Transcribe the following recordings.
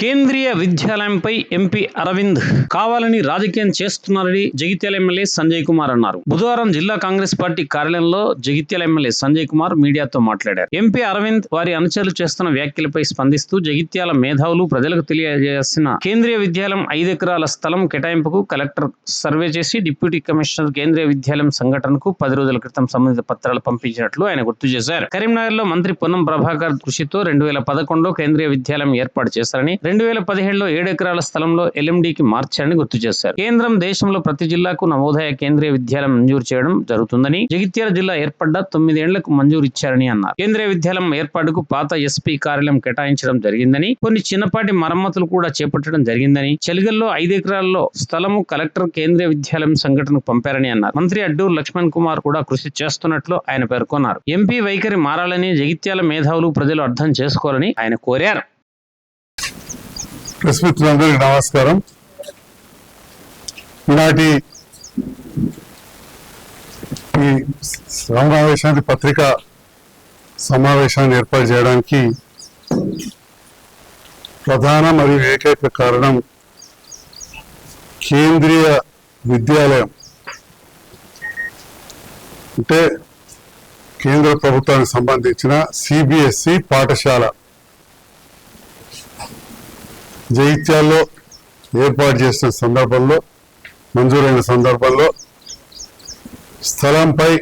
కేంద్రీయ విద్యాలయంపై ఎంపీ అరవింద్ కావాలని రాజకీయం చేస్తున్నారని జగిత్యాల ఎమ్మెల్యే సంజయ్ కుమార్ అన్నారు. బుధవారం జిల్లా కాంగ్రెస్ పార్టీ కార్యాలయంలో జగిత్యాల ఎమ్మెల్యే సంజయ్ కుమార్ మీడియాతో మాట్లాడారు. ఎంపీ అరవింద్ వారి అనుచరులు చేస్తున్న వ్యాఖ్యలపై స్పందిస్తూ జగిత్యాల మేధావులు ప్రజలకు తెలియజేసిన కేంద్రీయ విద్యాలయం 5 ఎకరాల స్థలం కేటాయింపుకు కలెక్టర్ సర్వే చేసి డిప్యూటీ కమిషనర్ కేంద్రీయ విద్యాలయం సంఘటనకు 10 రోజుల క్రితం సంబంధిత పత్రాలు పంపించినట్లు ఆయన గుర్తు చేశారు. కరీంనగర్ లో మంత్రి పొన్నం ప్రభాకర్ కృషితో 2011లో కేంద్రీయ విద్యాలయం ఏర్పాటు చేశారని 2015లో 7 ఎకరాల స్థలంలో ఎల్ఎండికి మార్చారని గుర్తు చేశారు. కేంద్రం దేశంలో ప్రతి జిల్లాకు నవోదయ కేంద్రీయ విద్యాలయం మంజూరు చేయడం జరుగుతుందని, జగిత్యాల జిల్లా ఏర్పడ్డ 9 ఏళ్లకు మంజూరు ఇచ్చారని అన్నారు. కేంద్రీయ విద్యాలయం ఏర్పాటుకు పాత ఎస్పీ కార్యాలయం కేటాయించడం జరిగిందని, కొన్ని చిన్నపాటి మరమ్మతులు కూడా చేపట్టడం జరిగిందని, చెలిగల్లో 5 ఎకరాల్లో స్థలము కలెక్టర్ కేంద్రీయ విద్యాలయం సంఘటనకు పంపారని అన్నారు. మంత్రి అడ్డూరు లక్ష్మణ్ కుమార్ కూడా కృషి చేస్తున్నట్లు ఆయన పేర్కొన్నారు. ఎంపీ వైఖరి మారాలని జగిత్యాల మేధావులు ప్రజలు అర్థం చేసుకోవాలని ఆయన కోరారు. ప్రెస్ మిత్రులందరికీ నమస్కారం. ఈనాటి ఈ సమావేశానికి పత్రికా సమావేశాన్ని ఏర్పాటు చేయడానికి ప్రధాన మరియు ఏకైక కారణం కేంద్రీయ విద్యాలయం అంటే కేంద్ర ప్రభుత్వానికి సంబంధించిన సిబిఎస్ఈ పాఠశాల జగిత్యాల్లో ఏర్పాటు చేసిన సందర్భంలో, మంజూరైన సందర్భంలో స్థలంపై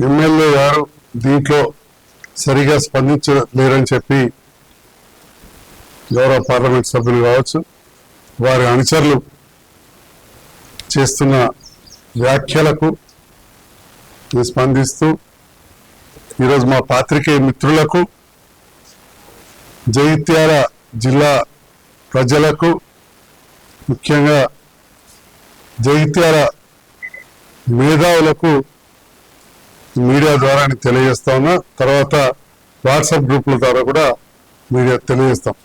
ఎమ్మెల్యే గారు దీంట్లో సరిగా స్పందించలేరని చెప్పి గౌరవ పార్లమెంట్ సభ్యులు కావచ్చు, వారి అనుచరులు చేస్తున్న వ్యాఖ్యలకు స్పందిస్తూ ఈరోజు మా పాత్రికేయ మిత్రులకు, జగిత్యాల జిల్లా ప్రజలకు, ముఖ్యంగా జగిత్యాల మేధావులకు మీడియా ద్వారా తెలియజేస్తా ఉన్నా. తర్వాత వాట్సాప్ గ్రూపుల ద్వారా కూడా మీడియా తెలియజేస్తాం.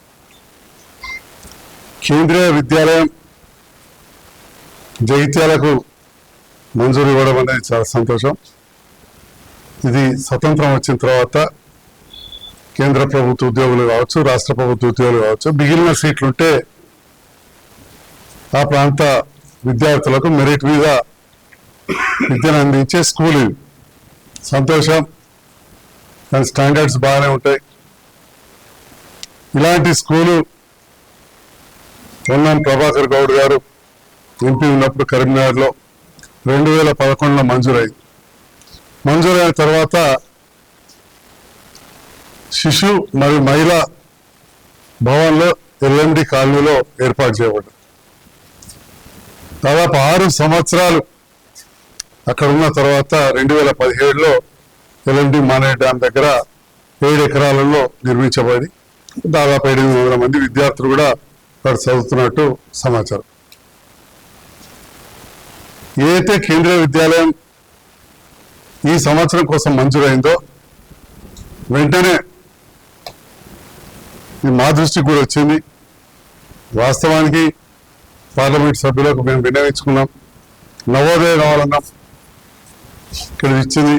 కేంద్రీయ విద్యాలయం జగిత్యాలకు మంజూరు ఇవ్వడం అనేది చాలా సంతోషం. ఇది స్వతంత్రం వచ్చిన తర్వాత కేంద్ర ప్రభుత్వ ఉద్యోగులు కావచ్చు, రాష్ట్ర ప్రభుత్వ ఉద్యోగులు కావచ్చు, మిగిలిన సీట్లుంటే ఆ ప్రాంత విద్యార్థులకు మెరిట్ మీద విద్యను అందించే స్కూల్ ఇది. సంతోషం, దాని స్టాండర్డ్స్ బాగానే ఉంటాయి. ఇలాంటి స్కూలు పొన్నం ప్రభాకర్ గౌడ్ గారు ఎంపీ ఉన్నప్పుడు కరీంనగర్లో 2011లో మంజూరైంది. మంజూరైన తర్వాత శిశు మరియు మహిళా భవన్లో ఎల్ఎండి కాలనీలో ఏర్పాటు చేయబడ్డారు. దాదాపు 6 సంవత్సరాలు అక్కడ ఉన్న తర్వాత 2017లో ఎల్ఎండి మానేర్ డ్యామ్ దగ్గర 7 ఎకరాలలో నిర్మించబడి దాదాపు 800 మంది విద్యార్థులు కూడా అక్కడ చదువుతున్నట్టు సమాచారం. ఏదైతే కేంద్రీయ విద్యాలయం ఈ సంవత్సరం కోసం మంజూరైందో వెంటనే మా దృష్టికి కూడా వచ్చింది. వాస్తవానికి పార్లమెంట్ సభ్యులకు మేము విన్నవించుకున్నాం, నవోదయ కావాలన్నాం. ఇక్కడ ఇచ్చింది.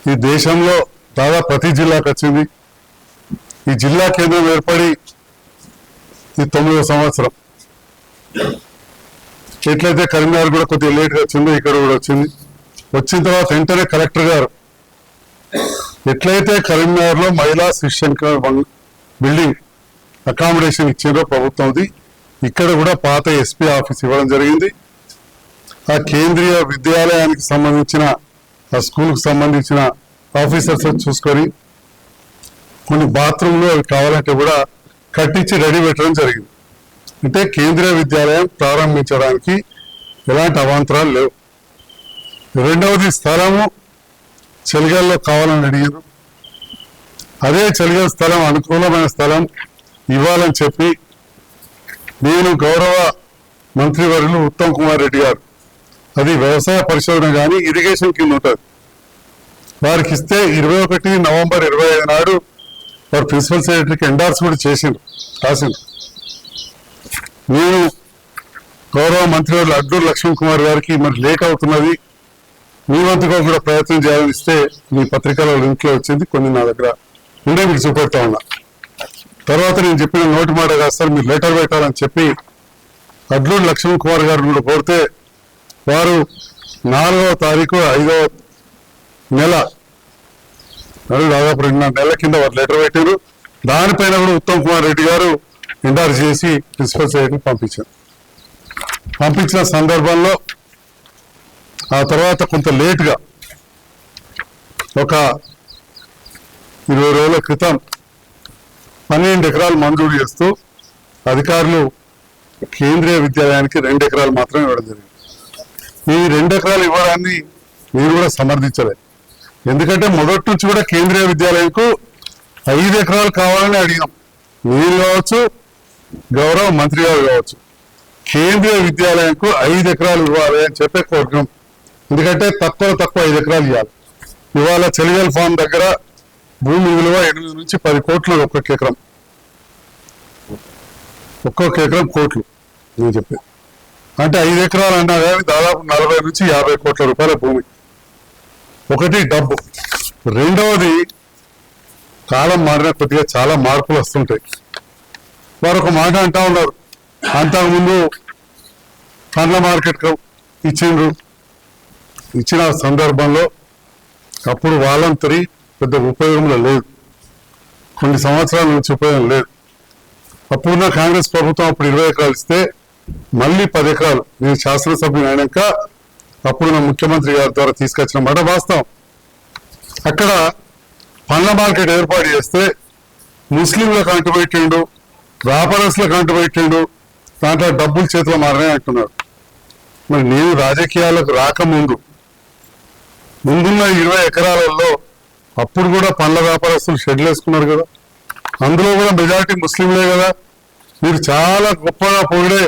ఈ దేశంలో దాదాపు ప్రతి జిల్లాకు వచ్చింది. ఈ జిల్లా కేంద్రం ఏర్పడి ఈ 9వ సంవత్సరం. ఎట్లయితే కరీంనగర్ కూడా కొద్దిగా లేట్గా వచ్చిందో ఇక్కడ కూడా వచ్చింది. వచ్చిన తర్వాత వెంటనే కలెక్టర్ గారు ఎట్లయితే కరీంనగర్లో మహిళా శిక్షణ బిల్డింగ్ అకామిడేషన్ ఇచ్చిందో ప్రభుత్వంది, ఇక్కడ కూడా పాత ఎస్పీ ఆఫీస్ ఇవ్వడం జరిగింది. ఆ కేంద్రీయ విద్యాలయానికి సంబంధించిన ఆ స్కూల్కి సంబంధించిన ఆఫీసర్స్ చూసుకొని కొన్ని బాత్రూంలు అవి కావాలంటే కూడా కట్టించి రెడీ పెట్టడం జరిగింది. అంటే కేంద్రీయ విద్యాలయం ప్రారంభించడానికి ఎలాంటి అవాంతరాలు లేవు. రెండవది, స్థలము చెలిగల్లో కావాలని అడిగారు. అదే చెలిగల్ స్థలం అనుకూలమైన స్థలం ఇవ్వాలని చెప్పి నేను గౌరవ మంత్రివర్యులు ఉత్తమ్ కుమార్ రెడ్డి గారు, అది వ్యవసాయ పరిశోధన కానీ ఇరిగేషన్ కింద ఉంటుంది, వారికి ఇస్తే 21 నవంబర్ 2025 నాడు వారు ప్రిన్సిపల్ సెక్రటరీకి ఎండార్స్మెంట్ రాసింది. నేను గౌరవ మంత్రివర్యులు అడ్డూరు లక్ష్మణ్ కుమార్ గారికి మరి లేట్ అవుతున్నది, మీ వంతుగా కూడా ప్రయత్నం చేయాలని ఇస్తే మీ పత్రికలో లింక్లో వచ్చింది, కొన్ని నా దగ్గర ఉండే మీకు చూపెడతా ఉన్నా. తర్వాత నేను చెప్పిన నోటి మాట కాస్తారు, మీరు లెటర్ పెట్టాలని చెప్పి అడ్లూరు లక్ష్మణ్ కుమార్ గారు కూడా కోరితే వారు 4వ తారీఖు 5వ నెల దాదాపు 2 నెలల కింద వారు లెటర్ పెట్టారు. దానిపైన కూడా ఉత్తమ్ కుమార్ రెడ్డి గారు ఎండార్ చేసి ప్రిన్సిపల్ సెక్రటరీకి పంపించిన సందర్భంలో ఆ తర్వాత కొంత లేటుగా ఒక 20 రోజుల క్రితం 12 ఎకరాలు మంజూరు చేస్తూ అధికారులు కేంద్రీయ విద్యాలయానికి 2 ఎకరాలు మాత్రమే ఇవ్వడం జరిగింది. ఈ 2 ఎకరాలు ఇవ్వడాన్ని నేను కూడా సమర్థించలేదు. ఎందుకంటే మొదటి నుంచి కూడా కేంద్రీయ విద్యాలయంకు 5 ఎకరాలు కావాలని అడిగినాం. మీరు కావచ్చు, గౌరవ మంత్రి గారు కావచ్చు, కేంద్రీయ విద్యాలయంకు 5 ఎకరాలు ఇవ్వాలి అని చెప్పే కోరుకున్నాం. ఎందుకంటే తక్కువ 5 ఎకరాలు ఇవ్వాలి. ఇవాళ చెలిగల్ ఫామ్ దగ్గర భూమి విలువ 8 నుంచి 10 కోట్లు ఒక్కొక్క ఎకరం కోట్లు నేను చెప్పేది. అంటే 5 ఎకరాలు అన్నా కానీ దాదాపు 40 నుంచి 50 కోట్ల రూపాయల భూమి. ఒకటి డబ్బు, రెండవది కాలం మారిన కొద్దిగా చాలా మార్పులు వస్తుంటాయి. వారు ఒక మాట అంటా ఉన్నారు, అంతకుముందు పండ్ల మార్కెట్ ఇచ్చిన సందర్భంలో అప్పుడు వాలంతరీ పెద్ద ఉపయోగంలో లేదు, కొన్ని సంవత్సరాల నుంచి ఉపయోగం లేదు. అప్పుడున్న కాంగ్రెస్ ప్రభుత్వం అప్పుడు 20 ఎకరాలు ఇస్తే మళ్ళీ 10 ఎకరాలు నేను శాసనసభ్యుని అయినాక అప్పుడున్న ముఖ్యమంత్రి గారి ద్వారా తీసుకొచ్చిన మాట వాస్తవం. అక్కడ పండ్ల మార్కెట్ ఏర్పాటు చేస్తే ముస్లింలకు అంటుపెట్టిండు, వ్యాపారస్తులకు అంటుపెట్టిండు, దాంట్లో డబ్బులు చేతిలో మారనే అంటున్నాడు. మరి నేను రాజకీయాలకు రాకముందు ముందున్న 20 ఎకరాలలో అప్పుడు కూడా పండ్ల వ్యాపారస్తులు షెడ్లు వేసుకున్నారు కదా, అందులో కూడా మెజారిటీ ముస్లింలే కదా. మీరు చాలా గొప్పగా పొగిడే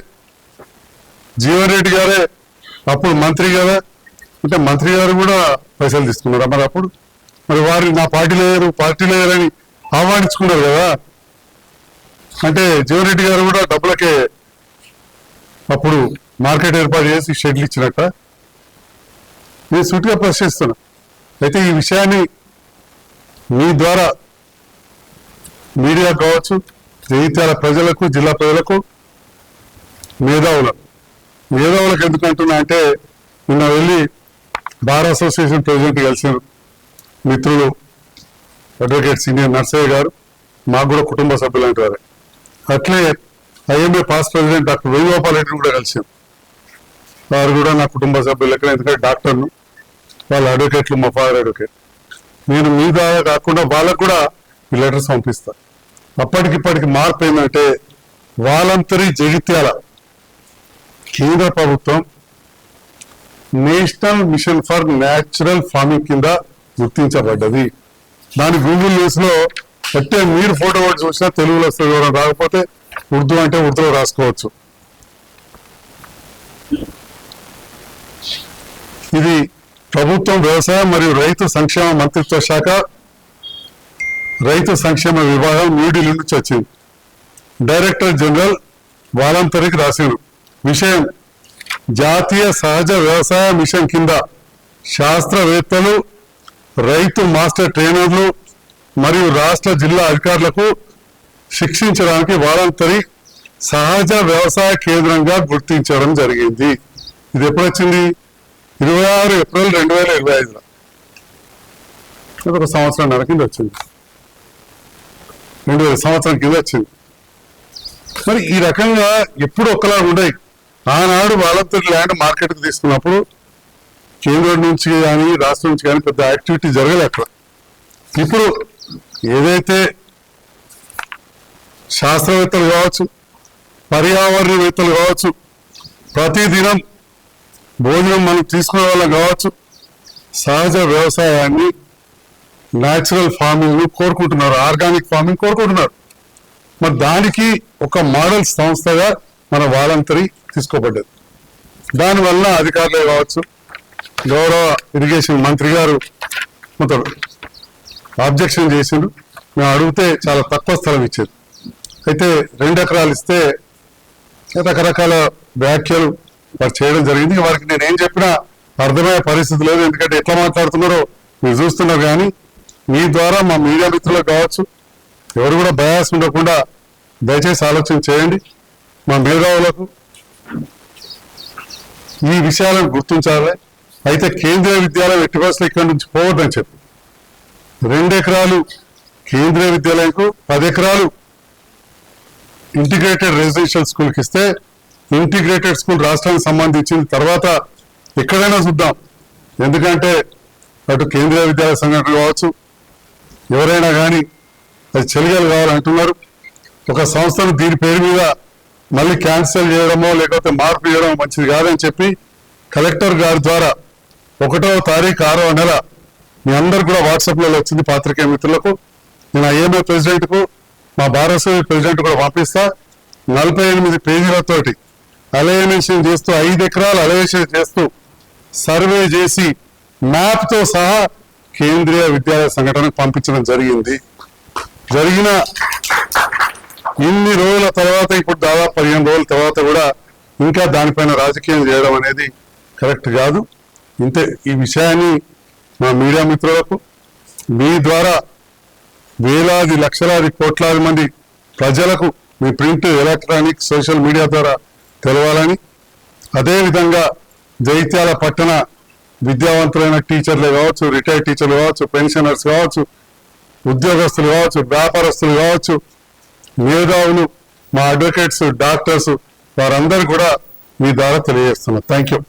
జీవన్ రెడ్డి గారే అప్పుడు మంత్రి కదా, అంటే మంత్రి గారు కూడా పైసలు తీసుకున్నారా మరి అప్పుడు? మరి వారు నా పార్టీ లేరని ఆహ్వానించుకున్నారు కదా. అంటే జీవన్ రెడ్డి గారు కూడా డబ్బులకే అప్పుడు మార్కెట్ ఏర్పాటు చేసి షెడ్లు ఇచ్చినట్ట నేను సూటిగా ప్రశ్నిస్తున్నా. అయితే ఈ విషయాన్ని మీ ద్వారా మీడియా కావచ్చు, జగిత్యాల ప్రజలకు, జిల్లా ప్రజలకు, మేధావులకు ఎందుకు అంటున్నా అంటే, నిన్న వెళ్ళి బార్ అసోసియేషన్ ప్రెసిడెంట్ కలిసిన మిత్రులు అడ్వకేట్ సీనియర్ నర్సయ్య గారు, మాకు కూడా కుటుంబ సభ్యులు అంటారు. అట్లే IMA pass president doctor Venugopal రెడ్డిని కూడా కలిసాం. వారు కూడా నా కుటుంబ సభ్యులు లెక్కన, ఎందుకంటే డాక్టర్ను, వాళ్ళ అడ్వకేట్లు, మా ఫాదర్ అడ్వకేట్. నేను మీ ద్వారా కాకుండా వాళ్ళకు కూడా ఈ లెటర్స్ పంపిస్తాను. అప్పటికిప్పటికి మార్పు ఏంటంటే, వాలంతరీ జగిత్యాల కేంద్ర ప్రభుత్వం national mission for natural farming కింద గుర్తించబడ్డది. దాని గూగుల్ న్యూస్ లో అంటే మీరు ఫోటో ఒకటి చూసినా తెలుగులో వస్తుంది, ఎవరైనా రాకపోతే ఉర్దూ అంటే ఉర్దూలో రాసుకోవచ్చు. ఇది ప్రభుత్వం వ్యవసాయం మరియు రైతు సంక్షేమ మంత్రిత్వ శాఖ రైతు సంక్షేమ విభాగం న్యూఢిల్లీ నుంచి వచ్చింది. డైరెక్టర్ జనరల్ వాలంతరీకి రాశారు. విషయం, జాతీయ సహజ వ్యవసాయ మిషన్ కింద శాస్త్రవేత్తలు, రైతు మాస్టర్ ట్రైనర్లు మరియు రాష్ట్ర జిల్లా అధికారులకు శిక్షించడానికి వాలంతరీ సహజ వ్యవసాయ కేంద్రంగా గుర్తించడం జరిగింది. ఇది ఎప్పుడు వచ్చింది? 26 ఏప్రిల్ 2025లో. ఒక సంవత్సరం కింద వచ్చింది, 2000 సంవత్సరం కింద వచ్చింది. మరి ఈ రకంగా ఎప్పుడు ఒకలా ఉండేవి. ఆనాడు వాలంతరీ ల్యాండ్ మార్కెట్కి తీసుకున్నప్పుడు కేంద్రం నుంచి కానీ రాష్ట్రం నుంచి కానీ పెద్ద యాక్టివిటీ జరగలేదు అక్కడ. ఇప్పుడు ఏదైతే శాస్త్రవేత్తలు కావచ్చు, పర్యావరణవేత్తలు కావచ్చు, ప్రతిదినం భోజనం మనం తీసుకునే వాళ్ళం కావచ్చు, సహజ వ్యవసాయాన్ని, న్యాచురల్ ఫార్మింగ్ కోరుకుంటున్నారు, ఆర్గానిక్ ఫార్మింగ్ కోరుకుంటున్నారు. మరి దానికి ఒక మోడల్ సంస్థగా మన వాలంతరీ తీసుకోబడ్డది. దానివల్ల అధికారులే కావచ్చు, గౌరవ ఇరిగేషన్ మంత్రి గారు మొత్తం ఆబ్జెక్షన్ చేసిండు. మేము అడిగితే చాలా తక్కువ స్థలం ఇచ్చేది. అయితే 2 ఎకరాలు ఇస్తే రకరకాల వ్యాఖ్యలు వారు చేయడం జరిగింది. వారికి నేను ఏం చెప్పినా అర్థమయ్యే పరిస్థితి లేదు, ఎందుకంటే ఎట్లా మాట్లాడుతున్నారో మీరు చూస్తున్నారు. కానీ మీ ద్వారా మా మీడియా మిత్రులకు కావచ్చు, ఎవరు కూడా బయాస్ ఉండకుండా దయచేసి ఆలోచన చేయండి. మా మేధావులకు ఈ విషయాలను గుర్తించాలి. అయితే కేంద్రీయ విద్యాలయం ఎట్టి పరిస్థితుల్లో ఇక్కడి నుంచి పోవద్దని చెప్పి 2 ఎకరాలు కేంద్రీయ విద్యాలయంకు 10 ఎకరాలు ఇంటిగ్రేటెడ్ రెసిడెన్షియల్ స్కూల్కి ఇస్తే ఇంటిగ్రేటెడ్ స్కూల్ రాష్ట్రానికి సంబంధించిన తర్వాత ఎక్కడైనా చూద్దాం. ఎందుకంటే అటు కేంద్రీయ విద్యాలయ సంఘటన కావచ్చు, ఎవరైనా కానీ అది చెలిగలు కావాలంటున్నారు. ఒక సంస్థను దీని పేరు మీద మళ్ళీ క్యాన్సిల్ చేయడమో లేకపోతే మార్పు చేయడమో మంచిది కాదని చెప్పి కలెక్టర్ గారి ద్వారా 1వ తారీఖు 6వ నెల మీ అందరు కూడా వాట్సాప్లలో వచ్చింది పాత్రికేయ మిత్రులకు. నేను ఐఎంఏ ప్రెసిడెంట్కు మా భారతదేశ ప్రెసిడెంట్ కూడా పంపిస్తా. 48 పేజీలతోటి అలైనేషన్ చేస్తూ 5 ఎకరాలు అలైనేషన్ చేస్తూ సర్వే చేసి మ్యాప్తో సహా కేంద్రీయ విద్యాలయ సంఘటనకు పంపించడం జరిగింది. జరిగిన ఇన్ని రోజుల తర్వాత ఇప్పుడు దాదాపు 15 రోజుల తర్వాత కూడా ఇంకా దానిపైన రాజకీయం చేయడం అనేది కరెక్ట్ కాదు. ఇంతే ఈ విషయాన్ని మా మీడియా మిత్రులకు మీ ద్వారా వేలాది లక్షలాది కోట్లాది మంది ప్రజలకు me print, electronic, social media ద్వారా తెలవాలని, అదేవిధంగా జైత్యాల పట్టణ విద్యావంతులైన టీచర్లే కావచ్చు, రిటైర్డ్ టీచర్లు కావచ్చు, పెన్షనర్స్ కావచ్చు, ఉద్యోగస్తులు కావచ్చు, వ్యాపారస్తులు కావచ్చు, మేధావులు, మా అడ్వకేట్స్, డాక్టర్స్ వారందరూ కూడా మీ ద్వారా తెలియజేస్తున్నారు. Thank you.